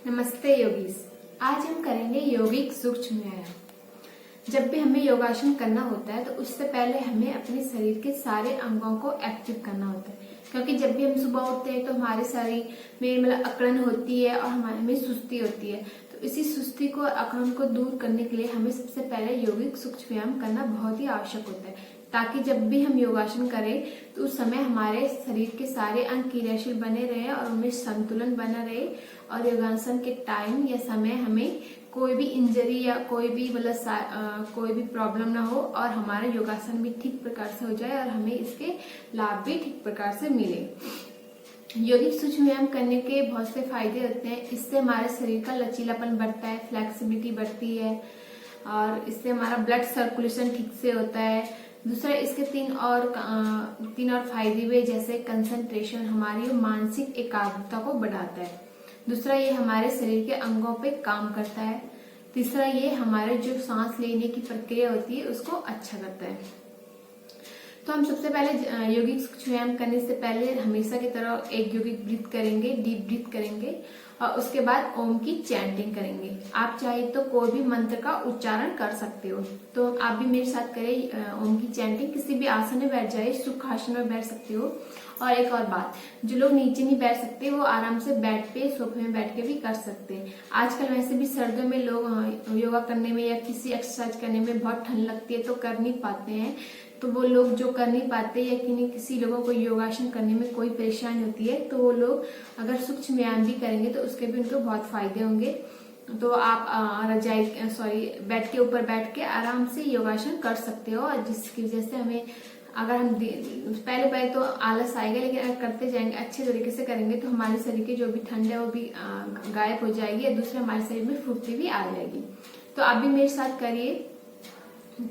नमस्ते योगीस। आज हम करेंगे यौगिक सूक्ष्म व्यायाम। जब भी हमें योगासन करना होता है तो उससे पहले हमें अपने शरीर के सारे अंगों को एक्टिव करना होता है, क्योंकि जब भी हम सुबह उठते हैं तो हमारे शरीर में मतलब अकड़न होती है और हमारे में सुस्ती होती है। तो इसी सुस्ती को अकड़न को दूर करने के लिए हमें सबसे पहले यौगिक सूक्ष्म व्यायाम करना बहुत ही आवश्यक होता है, ताकि जब भी हम योगासन करें तो उस समय हमारे शरीर के सारे अंग क्रियाशील बने रहे और उनमें संतुलन बना रहे और योगासन के टाइम या समय हमें कोई भी इंजरी या कोई भी कोई भी प्रॉब्लम ना हो और हमारा योगासन भी ठीक प्रकार से हो जाए और हमें इसके लाभ भी ठीक प्रकार से मिले। यौगिक सूक्ष्म व्यायाम करने के बहुत से फायदे होते हैं। इससे हमारे शरीर का लचीलापन बढ़ता है, फ्लेक्सिबिलिटी बढ़ती है और इससे हमारा ब्लड सर्कुलेशन ठीक से होता है। दूसरा, इसके तीन और फायदे हुए, जैसे कंसंट्रेशन, हमारी मानसिक एकाग्रता को बढ़ाता है। दूसरा, ये हमारे शरीर के अंगों पे काम करता है। तीसरा, ये हमारे जो सांस लेने की प्रक्रिया होती है उसको अच्छा करता है। तो हम सबसे पहले यौगिक सूक्ष्म व्यायाम करने से पहले हमेशा की तरह एक यौगिक ब्रीथ करेंगे, डीप ब्रीथ करेंगे और उसके बाद ओम की चैंटिंग करेंगे। आप चाहे तो कोई भी मंत्र का उच्चारण कर सकते हो। तो आप भी मेरे साथ करें ओम की चैंटिंग। किसी भी आसन में बैठ जाए, सुख आसन में बैठ सकते हो। और एक और बात, जो लोग नीचे नहीं बैठ सकते वो आराम से बेड पे, सोफे में बैठ के भी कर सकते हैं। आजकल वैसे भी सर्दियों में लोग योगा करने में या किसी एक्सरसाइज करने में बहुत ठंड लगती है तो कर नहीं पाते हैं। तो वो लोग जो कर नहीं पाते या किसी लोगों को योगासन करने में कोई परेशानी होती है तो वो लोग अगर सूक्ष्म व्यायाम भी करेंगे तो उसके भी उनको बहुत फायदे होंगे। तो आप बेड के ऊपर बैठ के आराम से योगासन कर सकते हो, और जिसकी वजह से हमें अगर हम पहले तो आलस आएगा, लेकिन अगर करते जाएंगे, अच्छे तरीके से करेंगे तो हमारे शरीर की जो भी ठंड है वो भी गायब हो जाएगी और दूसरे हमारे शरीर में फुर्ती भी आ जाएगी। तो आप भी मेरे साथ करिए।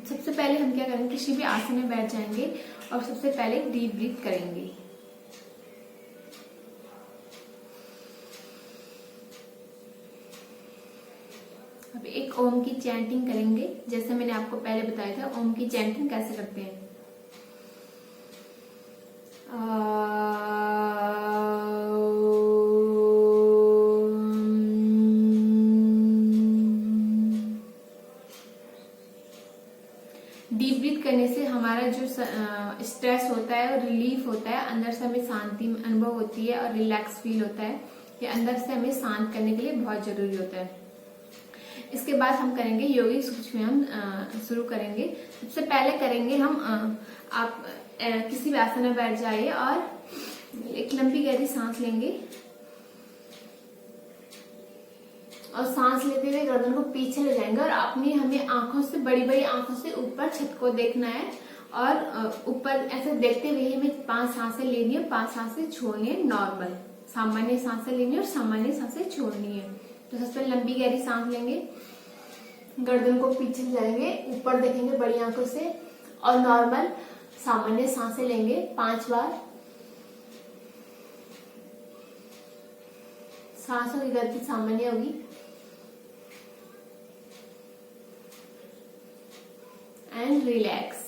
सबसे पहले हम क्या करेंगे, किसी भी आसन में बैठ जाएंगे और सबसे पहले डीप ब्रीथ करेंगे। अब एक ओम की चैंटिंग करेंगे, जैसे मैंने आपको पहले बताया था ओम की चैंटिंग कैसे करते हैं। डीप ब्रीथ करने से हमारा जो स्ट्रेस होता है और रिलीफ होता है, अंदर से हमें शांति अनुभव होती है और रिलैक्स फील होता है। ये अंदर से हमें शांत करने के लिए बहुत जरूरी होता है। इसके बाद हम करेंगे यौगिक सूक्ष्म व्यायाम शुरू करेंगे। सबसे पहले करेंगे हम आप किसी भी आसन में बैठ जाइए और एक लंबी गहरी सांस लेंगे और सांस लेते हुए गर्दन को पीछे ले जाएंगे और हमें आंखों से, बड़ी बड़ी आंखों से ऊपर छत को देखना है और ऊपर ऐसे देखते हुए हमें 5 सांसें लेनी है, 5 सांसें छोड़नी है। नॉर्मल सामान्य सांसें लेनी है और सामान्य सांसें छोड़नी है। तो सबसे लंबी गहरी सांस लेंगे, गर्दन को पीछे ले जाएंगे, ऊपर देखेंगे बड़ी आंखों से और नॉर्मल सामान्य सांसें लेंगे 5 बार। सांसों की गति सामान्य होगी एंड रिलैक्स।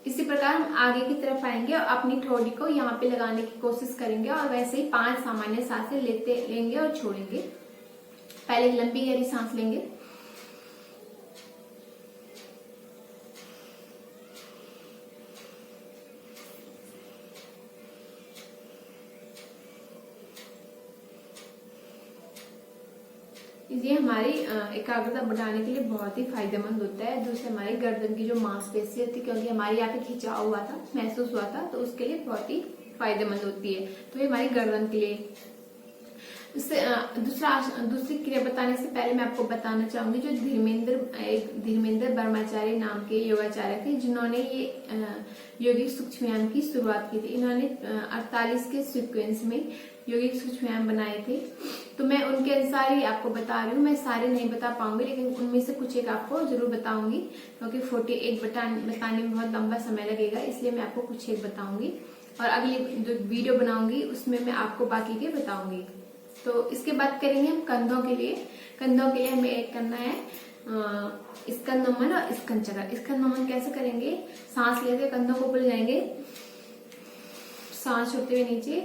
इसी प्रकार हम आगे की तरफ आएंगे और अपनी ठोड़ी को यहाँ पे लगाने की कोशिश करेंगे और वैसे ही 5 सामान्य सांसें लेंगे और छोड़ेंगे। पहले एक लंबी गहरी सांस लेंगे, ये हमारी एकाग्रता बढ़ाने के लिए बहुत ही फायदेमंद होता है। दूसरे, हमारी गर्दन की जो मांसपेशी होती है, क्योंकि हमारे यहाँ पे खिंचाव हुआ था, महसूस हुआ था, तो उसके लिए बहुत ही फायदेमंद होती है। तो ये हमारी गर्दन के लिए। दूसरी क्रिया बताने से पहले मैं आपको बताना चाहूंगी, जो धीरेन्द्र ब्रह्मचारी नाम के योगाचार्य थे, जिन्होंने ये यौगिक सूक्ष्म व्यायाम की शुरुआत की थी। इन्होंने 48 के सीक्वेंस में यौगिक सूक्ष्म व्यायाम बनाए थे। तो मैं उनके अनुसार ही आपको बता रही हूँ। मैं सारे नहीं बता पाऊंगी, लेकिन उनमें से कुछ एक आपको जरूर बताऊंगी, क्योंकि 48 बताने में बहुत लंबा समय लगेगा, इसलिए मैं आपको कुछ एक बताऊंगी और अगली जो वीडियो बनाऊंगी उसमें मैं आपको बाकी के बताऊंगी। तो इसके बाद करेंगे हम कंधों के लिए। कंधों के लिए हमें एक करना है स्कंद नमन और स्कंद चक्र। स्कंद नमन कैसे करेंगे, सांस लेते कंधों को ऊपर जाएंगे, सांस छोड़ते हुए नीचे,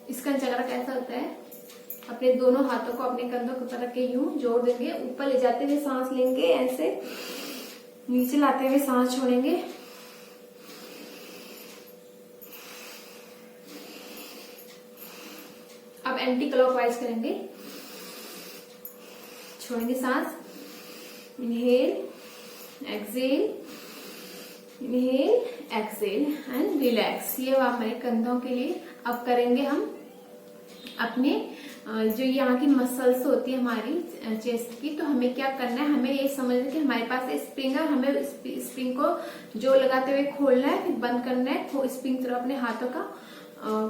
इसका चक्र कैसा होता है, अपने दोनों हाथों को अपने कंधों के ऊपर रख के यूं जोड़ देंगे, ऊपर ले जाते हुए सांस लेंगे, ऐसे नीचे लाते हुए सांस छोड़ेंगे, अब एंटी क्लॉकवाइज करेंगे, छोड़ेंगे सांस, inhale exhale, inhale exhale and relax. ये हमारे कंधों के लिए। अब करेंगे हम अपने जो यहाँ की मसल्स होती है हमारी चेस्ट की, तो हमें क्या करना है, हमें ये समझना कि हमारे पास स्प्रिंग है, हमें स्प्रिंग को जो लगाते हुए खोलना है, फिर बंद करना है, स्प्रिंग तरफ अपने हाथों का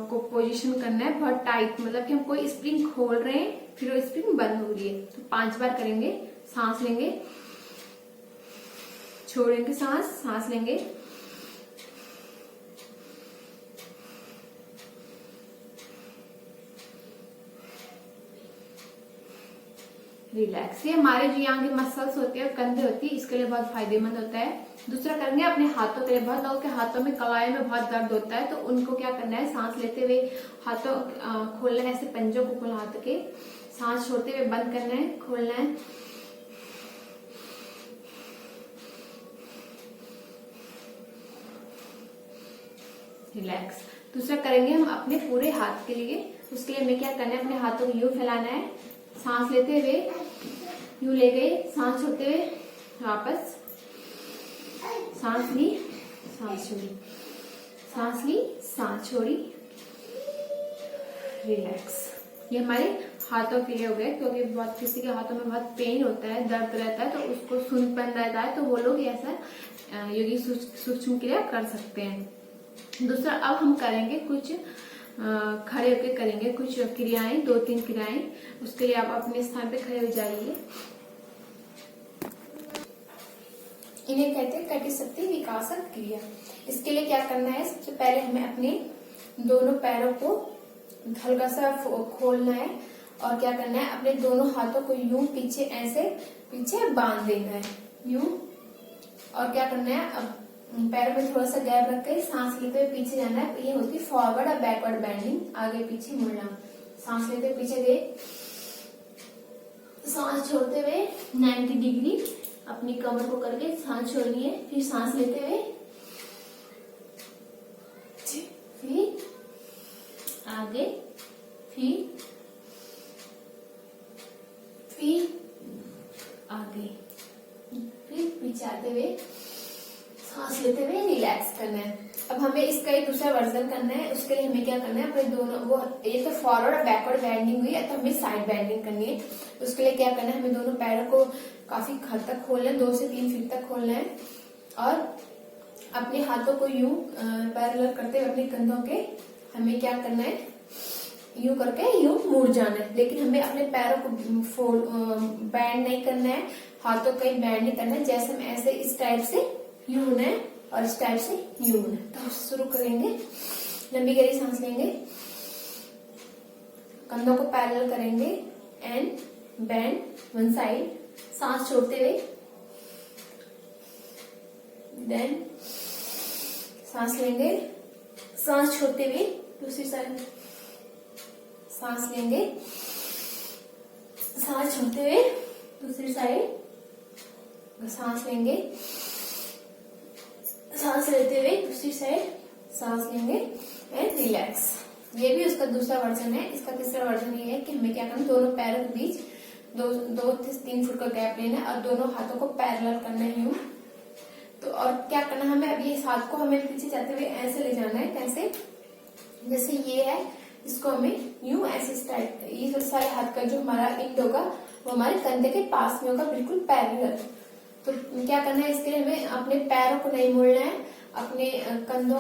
को पोजीशन करना है बहुत टाइट, मतलब कि हम कोई स्प्रिंग खोल रहे हैं फिर वो स्प्रिंग बंद हो रही है। तो 5 बार करेंगे, सांस लेंगे, छोड़ेंगे सांस लेंगे, रिलैक्स। ये हमारे जो यहाँ की मसल्स होती है, कंधे होती है, इसके लिए बहुत फायदेमंद होता है। दूसरा करेंगे अपने हाथों के लिए। बहुत लोगों के हाथों में कलाई में बहुत दर्द होता है, तो उनको क्या करना है, सांस लेते हुए हाथों खोलना है, ऐसे पंजों को खोल हाथ के, सांस छोड़ते हुए बंद करना है, खोलना है, रिलैक्स। दूसरा करेंगे हम अपने पूरे हाथ के लिए। उसके लिए हमें क्या करना है, अपने हाथों को यूं फैलाना है, सांस लेते हुए यूं ले गए, सांस छोड़ते हुए वापस, सांस ली, सांस छोड़ी, सांस ली, सांस छोड़ी, रिलैक्स। ये हमारे हाथों के लिए हो गए, क्योंकि बहुत किसी के हाथों में बहुत पेन होता है, दर्द रहता है, तो उसको सुनपन रहता है, तो वो लोग ऐसा योगी सूक्ष्म क्रिया कर सकते हैं। दूसरा अब हम करेंगे कुछ खड़े होकर करेंगे कुछ क्रियाएं, 2-3 क्रियाएं। उसके लिए आप अपने स्थान पे खड़े हो जाइए। इन्हें कहते हैं कटिशक्ति विकासक क्रिया। इसके लिए क्या करना है, सबसे पहले हमें अपने दोनों पैरों को हल्का सा खोलना है और क्या करना है, अपने दोनों हाथों को यूं पीछे ऐसे पीछे बांध देना है यूं, और क्या करना है, अब पैरों में थोड़ा सा गैप रख के सांस लेते हुए पीछे जाना है। ये होती है फॉरवर्ड और बैकवर्ड बेंडिंग, आगे पीछे मुड़ना। सांस लेते हुए पीछे गए, सांस छोड़ते हुए 90 डिग्री अपनी कमर को करके सांस छोड़नी है, फिर सांस लेते हुए फिर आगे, फिर आगे, फिर पीछे आते हुए सांस लेते हुए रिलैक्स करना है। अब हमें इसका एक दूसरा वर्जन करना है। उसके लिए हमें क्या करना है, अपने दोनों वो ये तो फॉरवर्ड और बैकवर्ड बेंडिंग हुई है, तो हमें साइड बेंडिंग करनी है। उसके लिए क्या करना है, हमें दोनों पैरों को काफी हद तक खोलना है, 2 से 3 फीट तक खोलना है, और अपने हाथों को यूं पैरेलल करते हुए अपने कंधों के हमें क्या करना है, यूं करके यूं मुड़ जाना है। लेकिन हमें अपने पैरों को बैंड नहीं करना है, हाथों का बैंड नहीं करना है। जैसे हम ऐसे इस टाइप से यूं होना है और इस टाइप से यूं होना है। तो शुरू करेंगे, लंबी गहरी सांस लेंगे, कंधों को पैरेलल करेंगे एंड बैंड वन साइड, सांस छोड़ते हुए, देन सांस लेंगे, सांस छोड़ते हुए दूसरी साइड, सांस लेंगे, सांस छोड़ते हुए दूसरी साइड, सांस लेंगे, सांस लेते हुए दूसरी साइड, सांस लेंगे एंड रिलैक्स। ये भी उसका दूसरा वर्जन है। इसका तीसरा वर्जन ये है कि हमें क्या करना है, दोनों पैरों के बीच 2 से 3 फुट का गैप लेना है और दोनों हाथों को पैरेलल करना है यूं। तो और क्या करना है, हमें अब ये हाथ को हमें पीछे जाते हुए ऐसे ले जाना है, कैसे, जैसे ये है, इसको हमें यूं ऐसे टाइप, ये जो सारे हाथ का जो हमारा इंड होगा वो हमारे कंधे के पास में होगा, बिल्कुल पैरेलल। तो क्या करना है, इसके लिए हमें अपने पैरों को नहीं मोड़ना है, अपने कंधों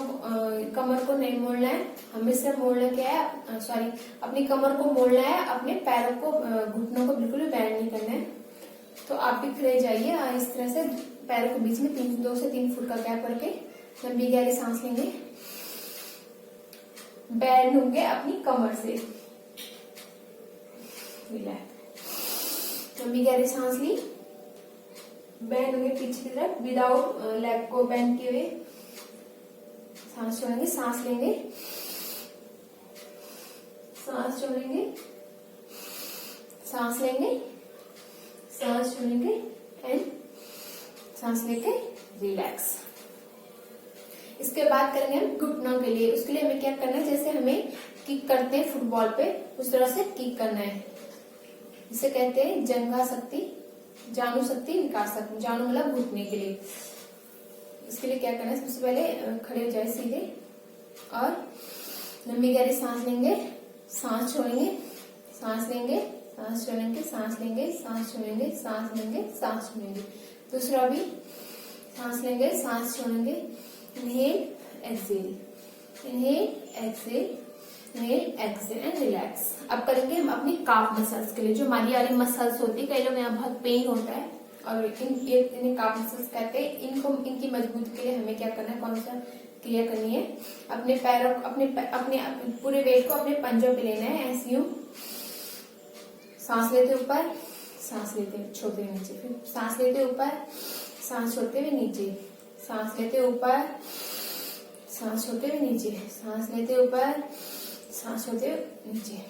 कमर को नहीं मोड़ना है, हमें सिर्फ मोड़ना क्या है, सॉरी, अपनी कमर को मोड़ना है, अपने पैरों को घुटनों को बिल्कुल भी बैंड नहीं करना है। तो आप भी खड़े जाइए इस तरह से, पैरों के बीच में 2 से 3 फुट का गैप करके लंबी गहरी सांस लेंगे, बैंड होंगे अपनी कमर से, लंबी गहरी सांस ली, बैंड होंगे पीछे की तरफ विदाउट लेग को बैंड किए हुए, सांस छोड़ेंगे, सांस लेंगे, सांस छोड़ेंगे, सांस लेंगे, सांस छोड़ेंगे एंड सांस लेके रिलैक्स। इसके बाद करेंगे हम घुटनों के लिए। उसके लिए हमें क्या करना है, जैसे हमें किक करते हैं फुटबॉल पे, उस तरह से किक करना है। इसे कहते हैं जंघा शक्ति, जानु शक्ति, विकास शक्ति। जानु मतलब घुटने के लिए। इसके लिए क्या करना है, सबसे पहले खड़े हो जाए सीधे और लंबी गहरी सांस लेंगे, सांस छोड़ेंगे, सांस लेंगे, सांस छोड़ेंगे, सांस लेंगे, सांस छोड़ेंगे, सांस लेंगे, सांस छोड़ेंगे। दूसरा भी सांस लेंगे, सांस छोड़ेंगे, inhale exhale, inhale exhale, inhale exhale and relax. अब करेंगे हम अपनी काफ मसल्स के लिए, जो हमारी वाली मसल्स होती है। कई लोग यहाँ बहुत पेन होता है और इन्हें काफ मसल्स कहते हैं। इनकी मजबूती के लिए हमें क्या करना है, कौन सा क्रिया करनी है, अपने पैरों अपने पूरे वेट को अपने पंजों पे लेना है। ऐसे यूं सांस लेते ऊपर, सांस लेते छोड़ते हुए नीचे, फिर सांस लेते ऊपर, सांस छोड़ते हुए नीचे, सांस लेते ऊपर, सांस छोड़ते हुए नीचे, सांस लेते ऊपर, सांस छोड़ते हुए नीचे।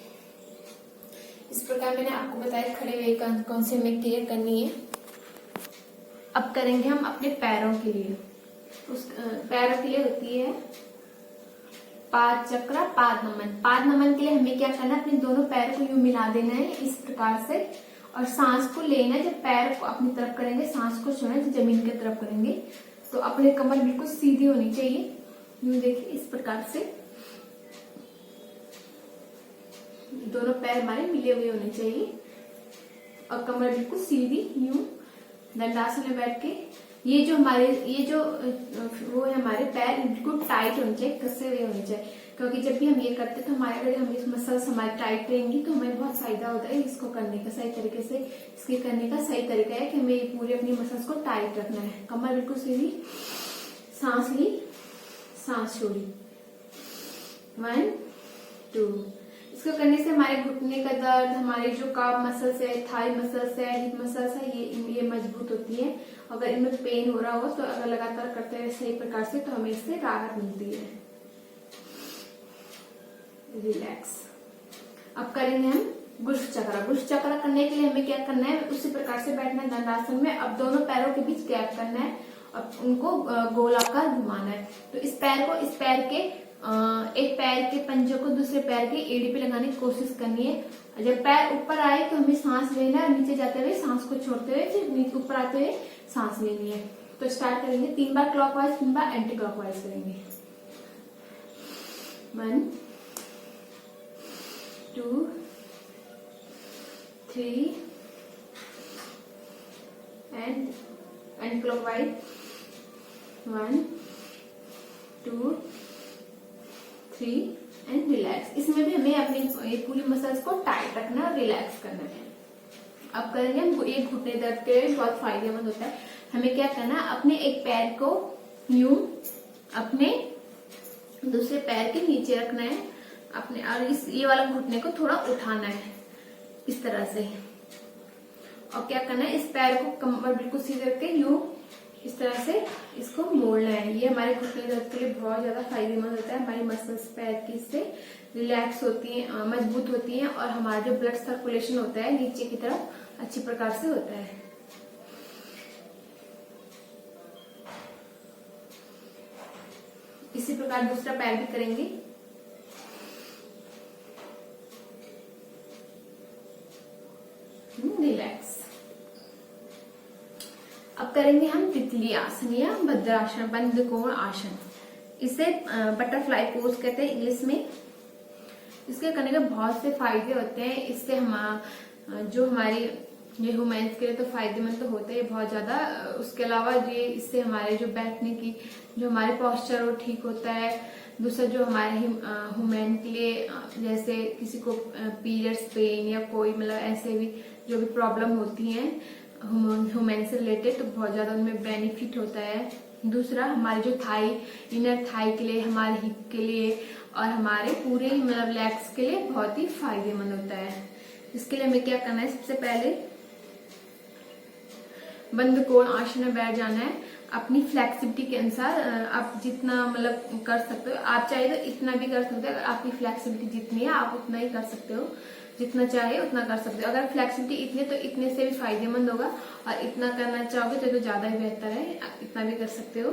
इस प्रकार मैंने आपको बताया खड़े हुए कौन से हमें क्रिया करनी है। अब करेंगे हम अपने पैरों के लिए। उस पैरों के लिए होती है पाद चक्र, पाद नमन। पाद नमन के लिए हमें क्या करना है, अपने दोनों पैरों को यूं मिला देना है इस प्रकार से और सांस को लेना है। जब पैर को अपनी तरफ करेंगे, सांस को छोड़ना है, जमीन की तरफ करेंगे तो अपने कमर बिल्कुल सीधी होनी चाहिए। यूं देखिए इस प्रकार से दोनों पैर हमारे मिले हुए होने चाहिए और कमर बिल्कुल सीधी यूं दंडासन में बैठ के। ये जो वो है हमारे पैर बिल्कुल टाइट होने चाहिए, कसे हुए होने चाहिए। क्योंकि जब भी हम ये करते हैं तो हमारे अगर हम इस मसल्स हमारी टाइट रहेंगी तो हमें बहुत फायदा होता है इसको करने का। सही तरीके से इसके करने का सही तरीका है कि हमें पूरे अपनी मसल्स को टाइट रखना है। कमर बिल्कुल सीधी, सांस ली, सांस छोड़ी, 1 2। इसको करने से हमारे घुटने का दर्द, हमारे जो काफ मसल्स है, थाई मसल्स है, हिप मसल्स है, ये मजबूत होती है। अगर इनमें पेन हो रहा हो तो अगर लगातार करते हैं सही प्रकार से तो हमें इससे राहत मिलती है। रिलैक्स। अब करेंगे हम गुष्ठ चक्र। गुष्ठ चक्र करने के लिए हमें क्या करना है, उसी प्रकार से बैठना है दंडासन में। अब दोनों पैरों के बीच गैप करना है और उनको गोलाकार घुमाना है। तो इस पैर के एक पैर के पंजों को दूसरे पैर के एड़ी पे लगाने की कोशिश करनी है। जब पैर ऊपर आए तो हमें सांस लेना है, नीचे जाते हुए सांस को छोड़ते हुए फिर ऊपर आते हुए सांस लेनी है। तो स्टार्ट करेंगे 3 बार क्लॉकवाइज, 3 बार एंटी क्लॉकवाइज करेंगे। 1 2 3 and anti clockwise 1 2 3 and relax. इसमें भी हमें अपनी पूरी मसल्स को टाइट रखना है और रिलैक्स करना है। अब करेंगे हम एक घुटने दर्द के लिए बहुत फायदेमंद होता है। हमें क्या करना है, अपने एक पैर को यूं अपने दूसरे पैर के नीचे रखना है अपने, और ये वाला घुटने को थोड़ा उठाना है इस तरह से। और क्या करना है, इस पैर को कमर बिल्कुल सीधे रख के यूं इस तरह से इसको मोड़ना है। ये हमारे घुटने दर्द के लिए बहुत ज्यादा फायदेमंद होता है। हमारी मसल्स पैर की इससे रिलैक्स होती हैं, मजबूत होती हैं और हमारा जो ब्लड सर्कुलेशन होता है नीचे की तरफ अच्छी प्रकार से होता है। इसी प्रकार दूसरा पैर भी करेंगे। रिलैक्स। अब करेंगे हम तितली आसन या भद्रासन, बंद कोण आसन। इसे बटरफ्लाई पोज कहते हैं इंग्लिश में। इसके करने के बहुत से फायदे होते हैं। इससे हम जो हमारी ये ह्यूमन्स के लिए तो फायदेमंद तो होते हैं बहुत ज्यादा। उसके अलावा ये इससे हमारे जो बैठने की जो हमारे पोस्चर वो ठीक होता है। दूसरा जो हमारे ह्यूमन के लिए जैसे किसी को पीरियड्स पेन या कोई मतलब ऐसे भी जो भी प्रॉब्लम होती है ह्यूमन से रिलेटेड, तो बहुत ज्यादा उनमें बेनिफिट होता है। दूसरा हमारे जो थाई, इनर थाई के लिए, हमारे हिप के लिए और हमारे पूरे मतलब लेग्स के लिए बहुत ही फायदेमंद होता है। इसके लिए हमें क्या करना है, सबसे पहले बंद कोण आसन में बैठ जाना है अपनी फ्लेक्सिबिलिटी के अनुसार आप जितना मतलब कर सकते हो। आप चाहे तो इतना भी कर सकते हो, अगर आपकी फ्लेक्सिबिलिटी जितनी है आप उतना ही कर सकते हो, जितना चाहे उतना कर सकते हो। अगर फ्लेक्सिबिलिटी इतने तो इतने से भी फायदेमंद होगा, और इतना करना चाहोगे तो ज्यादा ही बेहतर है, इतना भी कर सकते हो।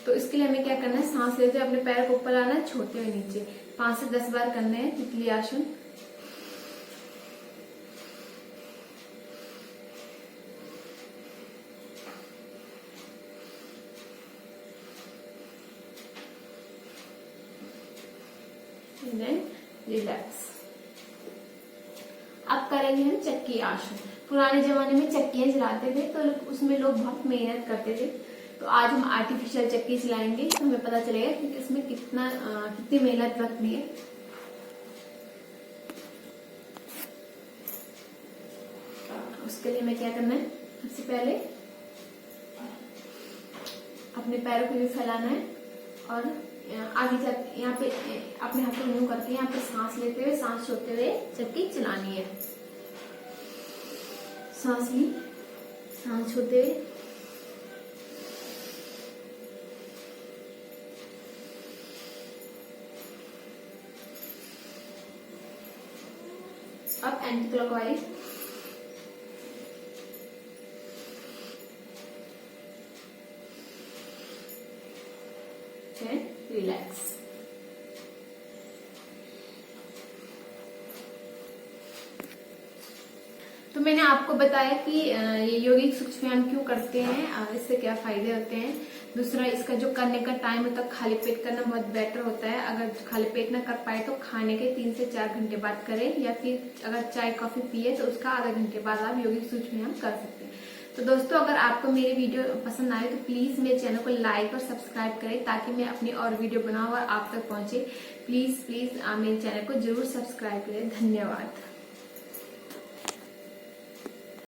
तो इसके लिए हमें क्या करना है, सांस लेते हुए अपने पैर को ऊपर लाना है, छोड़ते हुए नीचे 5 से 10 बार करना है तितली आसन। Then relax. अब करेंगे हम चक्की आसन। पुराने जमाने में चक्कियां चलाते थे तो उसमें लोग बहुत मेहनत करते थे, तो आज हम आर्टिफिशियल चक्की चलाएंगे तो हमें पता चलेगा कि इसमें कितनी मेहनत लगती है। उसके लिए हमें क्या करना है, सबसे पहले अपने पैरों को भी फैलाना है और आगे चल यहाँ पे अपने हाथ को यूं करके यहाँ पे सांस लेते हुए सांस छोड़ते हुए चक्की चलानी है। सांस ली, सांस छोड़ते हुए, अब एंटी क्लॉकवाइज। रिलैक्स। तो मैंने आपको बताया कि ये यौगिक सूक्ष्म व्यायाम क्यों करते हैं, इससे क्या फायदे होते हैं। दूसरा, इसका जो करने का टाइम होता है खाली पेट करना बहुत बेटर होता है। अगर खाली पेट ना कर पाए तो खाने के 3 से 4 घंटे बाद करें, या फिर अगर चाय कॉफी पिए तो उसका आधा घंटे बाद आप यौगिक सूक्ष्म व्यायाम कर सकते हैं। तो दोस्तों, अगर आपको मेरी वीडियो पसंद आए तो प्लीज मेरे चैनल को लाइक और सब्सक्राइब करें, ताकि मैं अपनी और वीडियो बनाऊं और आप तक पहुंचे। प्लीज प्लीज मेरे चैनल को जरूर सब्सक्राइब करें। धन्यवाद।